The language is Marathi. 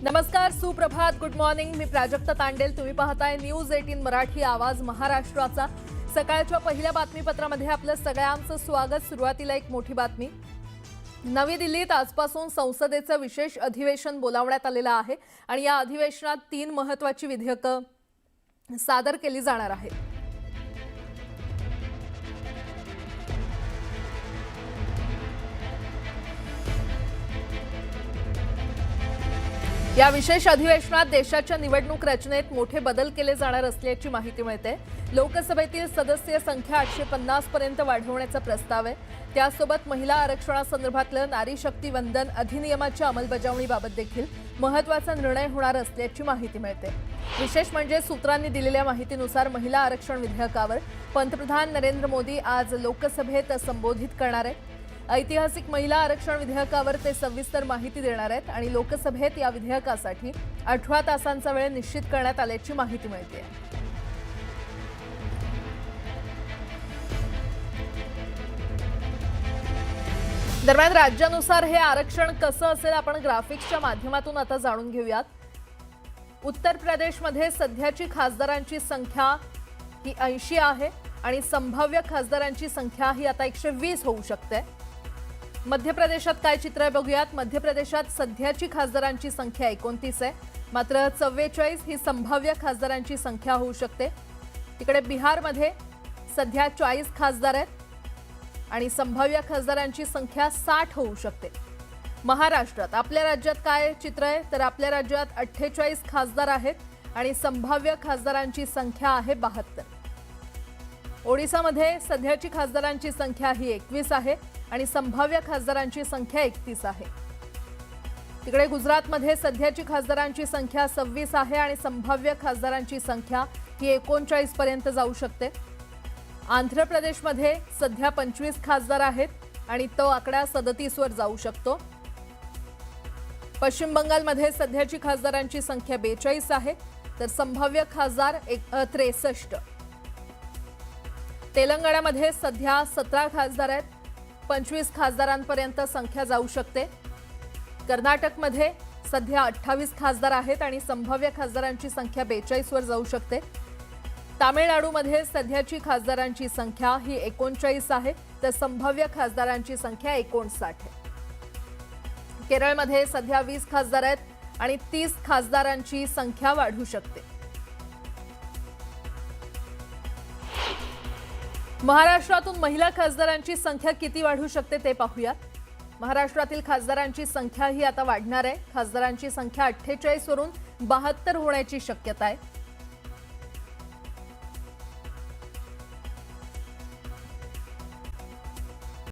नमस्कार, सुप्रभात, गुड मॉर्निंग. मी प्राजक्ता तांडेल. तुम्ही पाहताय न्यूज 18 मराठी, आवाज महाराष्ट्राचा. सकाळच्या पहिल्या बातमीपत्रामध्ये आपलं सगळ्यांचं स्वागत. सुरुवातीला एक मोठी बातमी. नवी दिल्लीत आजपासून संसदेचं विशेष अधिवेशन बोलावण्यात आलेलं आहे आणि या अधिवेशनात 3 महत्त्वाची विधेयकं सादर केली जाणार आहेत. या विशेष अधिवेशनात देशाच्या निवडणूक रचनेत मोठे बदल केले जाणार असल्याची माहिती मिळते. लोकसभेतील सदस्य संख्या 850 पर्यंत वाढवण्याचा प्रस्ताव आहे. त्यासोबत महिला आरक्षणासंदर्भातलं नारी शक्ती वंदन अधिनियमाच्या अंमलबजावणीबाबत देखील महत्त्वाचा निर्णय होणार असल्याची माहिती मिळते. विशेष म्हणजे सूत्रांनी दिलेल्या माहितीनुसार महिला आरक्षण विधेयकावर पंतप्रधान नरेंद्र मोदी आज लोकसभेत संबोधित करणार आहेत. ऐतिहासिक महिला आरक्षण विधेयकावर ते सविस्तर माहिती देणार आहेत आणि लोकसभेत या विधेयकासाठी 18 तासांचा वेळ निश्चित करण्यात आल्याची माहिती मिळते. दरम्यान राज्यानुसार हे आरक्षण कसं असेल आपण ग्राफिक्सच्या माध्यमातून आता जाणून घेऊयात. उत्तर प्रदेशमध्ये सध्याची खासदारांची संख्या ही 80 आहे आणि संभाव्य खासदारांची संख्या ही आता 120 होऊ शकते. मध्य प्रदेशात काय चित्र आहे बघूयात. मध्य प्रदेशात सध्याची खासदारांची संख्या 29 आहे, मात्र 44 ही संभाव्य खासदारांची संख्या होऊ शकते. तिकडे बिहारमध्ये सध्या 40 खासदार आहेत आणि संभाव्य खासदारांची संख्या 60 होऊ शकते. महाराष्ट्रात आपल्या राज्यात काय चित्र आहे तर आपल्या राज्यात 48 खासदार आहेत आणि संभाव्य खासदारांची संख्या आहे 72. ओडिसामध्ये सध्याची खासदारांची संख्या ही 21 आहे आणि संभाव्य खासदारांची संख्या 31 आहे. तिकडे गुजरातमध्ये सध्याची खासदारांची संख्या 26 आहे आणि संभाव्य खासदारांची संख्या ही 39 पर्यंत जाऊ शकते. आंध्र प्रदेशमध्ये सध्या 25 खासदार आहेत आणि तो आकडा 37 वर जाऊ शकतो. पश्चिम बंगालमध्ये सध्याची खासदारांची संख्या 42 आहे तर संभाव्य खासदार 63. तेलंगणामध्ये सध्या 17 खासदार आहेत, 25 खासदारांपर्यंत संख्या जाऊ शकते. कर्नाटकमध्ये सध्या 28 खासदार आहेत आणि संभाव्य खासदारांची संख्या 42 वर जाऊ शकते. तामिळनाडूमध्ये सध्याची खासदारांची संख्या ही 39 आहे तर संभाव्य खासदारांची संख्या 59 आहे. केरळमध्ये सध्या 20 खासदार आहेत आणि 30 खासदारांची संख्या वाढू शकते. महाराष्ट्रातून महिला खासदारांची संख्या किती वाढू शकते ते पाहूया. महाराष्ट्रातील खासदारांची संख्या ही आता वाढणार आहे. खासदारांची संख्या 48 वरून 72 होण्याची शक्यता आहे.